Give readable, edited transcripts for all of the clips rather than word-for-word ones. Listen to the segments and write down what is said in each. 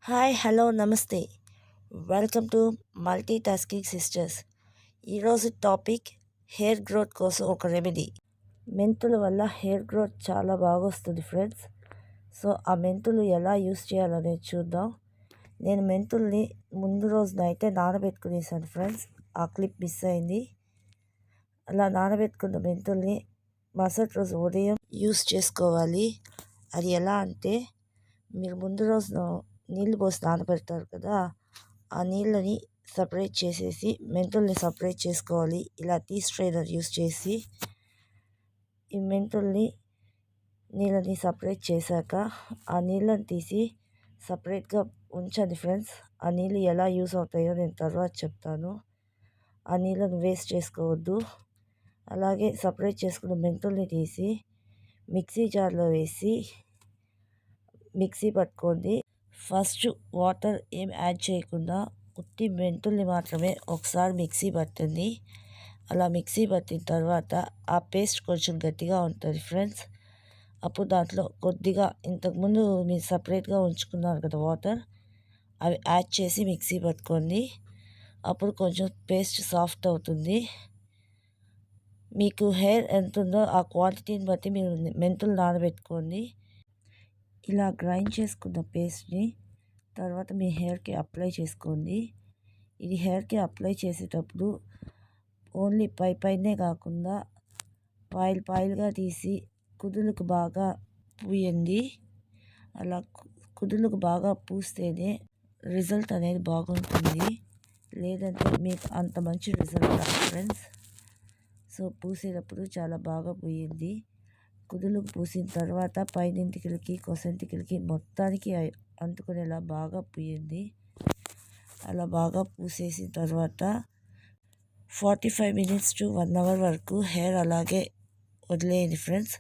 Hi hello నమస్తే welcome to multitasking sisters. ఈరోజు topic hair growth కోసం ఒక రెమెడీ. మెంతుల వల్ల హెయిర్ గ్రోత్ చాలా బాగా వస్తుంది ఫ్రెండ్స్. సో ఆ మెంతులు ఎలా యూస్ చేయాలనేది చూద్దాం. నేను మెంతుల్ని ముందు రోజు నైటే నానబెట్టుకునేసాను ఫ్రెండ్స్. ఆ క్లిప్ మిస్ అయింది. అలా నానబెట్టుకున్న మెంతుల్ని మరుసటి రోజు ఉదయం యూస్ చేసుకోవాలి. అది ఎలా అంటే, మీరు ముందు రోజు నీళ్ళు పోసి నానబెడతారు కదా, ఆ నీళ్ళని సపరేట్ చేసేసి మెంతుల్ని సపరేట్ చేసుకోవాలి. ఇలా టీ స్ట్రైనర్ యూస్ చేసి ఈ మెంతుల్ని నీళ్ళని సపరేట్ చేశాక ఆ నీళ్ళని తీసి సపరేట్గా ఉంచండి ఫ్రెండ్స్. ఆ నీళ్ళు ఎలా యూస్ అవుతాయో నేను తర్వాత చెప్తాను. ఆ నీళ్ళని వేస్ట్ చేసుకోవద్దు. అలాగే సపరేట్ చేసుకున్న మెంతుల్ని తీసి మిక్సీ జార్లో వేసి మిక్సీ పట్టుకోండి. ఫస్ట్ వాటర్ ఏం యాడ్ చేయకుండా ఉత్తి మెంతుల్ని మాత్రమే ఒకసారి మిక్సీ పట్టండి. అలా మిక్సీ పట్టిన తర్వాత ఆ పేస్ట్ కొంచెం గట్టిగా ఉంటుంది ఫ్రెండ్స్. అప్పుడు దాంట్లో కొద్దిగా ఇంతకుముందు మీరు సపరేట్గా ఉంచుకున్నారు కదా వాటర్, అవి యాడ్ చేసి మిక్సీ పట్టుకోండి. అప్పుడు కొంచెం పేస్ట్ సాఫ్ట్ అవుతుంది. మీకు హెయిర్ ఎంత ఉందో ఆ క్వాంటిటీని బట్టి మీరు మెంతులు నానబెట్టుకోండి. ఇలా గ్రైండ్ చేసుకున్న పేస్ట్ని తర్వాత మీ హెయిర్కి అప్లై చేసుకోండి. ఇది హెయిర్కి అప్లై చేసేటప్పుడు ఓన్లీ పైనే కాకుండా పాయిలుగా తీసి కుదులకు బాగా పూయండి. అలా కుదులకు బాగా పూస్తేనే రిజల్ట్ అనేది బాగుంటుంది. లేదంటే మీకు అంత మంచి రిజల్ట్ రాదు ఫ్రెండ్స్. సో పూసేటప్పుడు చాలా బాగా పూయండి. కుదులకు పూసిన తర్వాత పైనింటికి కొసంటికి మొత్తానికి అంటుకునేలా బాగా పూయండి. అలా బాగా పూసేసిన తర్వాత 45 minutes to 1 hour వరకు హెయిర్ అలాగే వదిలేయండి ఫ్రెండ్స్.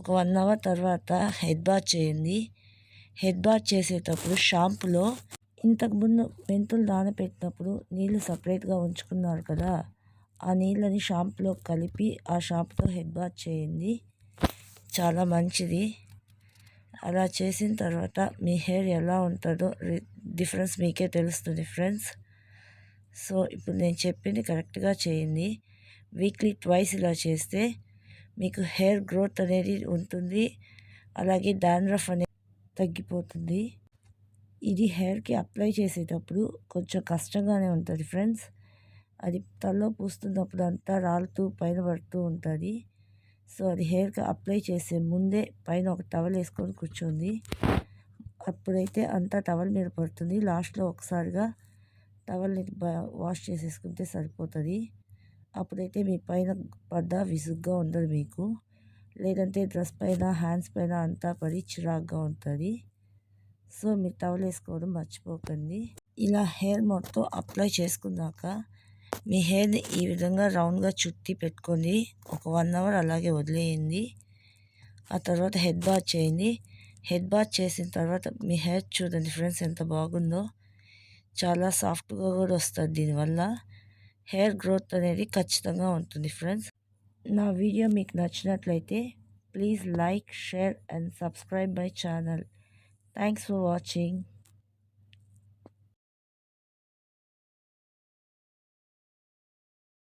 ఒక 1 hour తర్వాత హెడ్ బాత్ చేయండి. హెడ్ బాత్ చేసేటప్పుడు షాంపులో ఇంతకుముందు మెంతులు నానబెట్టినప్పుడు నీళ్ళు సపరేట్గా ఉంచుకున్నారు కదా, ఆ నీళ్ళని షాంపులో కలిపి ఆ షాంపుతో హెడ్ బాత్ చేయండి. చాలా మంచిది. అలా చేసిన తర్వాత మీ హెయిర్ ఎలా ఉంటుందో డిఫరెన్స్ మీకే తెలుస్తుంది ఫ్రెండ్స్. సో ఇప్పుడు నేను చెప్పింది కరెక్ట్గా చేయండి. వీక్లీ ట్వైస్ ఇలా చేస్తే మీకు హెయిర్ గ్రోత్ అనేది ఉంటుంది. అలాగే డాండ్రఫ్ అనేది తగ్గిపోతుంది. ఇది హెయిర్కి అప్లై చేసేటప్పుడు కొంచెం కష్టంగానే ఉంటుంది ఫ్రెండ్స్. అది తలలో పూస్తున్నప్పుడు అంతా రాలుతూ పైన పడుతూ ఉంటుంది. సో అది హెయిర్కి అప్లై చేసే ముందే పైన ఒక టవల్ వేసుకొని కూర్చోండి. అప్పుడైతే అంతా టవల్ మీద పడుతుంది. లాస్ట్లో ఒకసారిగా టవల్ని వాష్ చేసేసుకుంటే సరిపోతుంది. అప్పుడైతే మీ పైన పడ్డ విసుగ్గా ఉండదు మీకు. లేదంటే డ్రెస్ పైన హ్యాండ్స్ పైన అంతా పడి చిరాగ్గా ఉంటుంది. సో మీరు టవల్ వేసుకోవడం మర్చిపోకండి. ఇలా హెయిర్ మొత్తం అప్లై చేసుకున్నాక మీ హెయిర్ని ఈ విధంగా రౌండ్గా చుట్టి పెట్టుకొని ఒక 1 hour అలాగే వదిలేయండి. ఆ తర్వాత హెడ్ బాత్ చేయండి. హెడ్ బాత్ చేసిన తర్వాత మీ హెయిర్ చూడండి ఫ్రెండ్స్ ఎంత బాగుందో. చాలా సాఫ్ట్గా కూడా వస్తుంది. దీనివల్ల హెయిర్ గ్రోత్ అనేది ఖచ్చితంగా ఉంటుంది ఫ్రెండ్స్. నా వీడియో మీకు నచ్చినట్లయితే please like, share and subscribe my channel. Thanks for watching.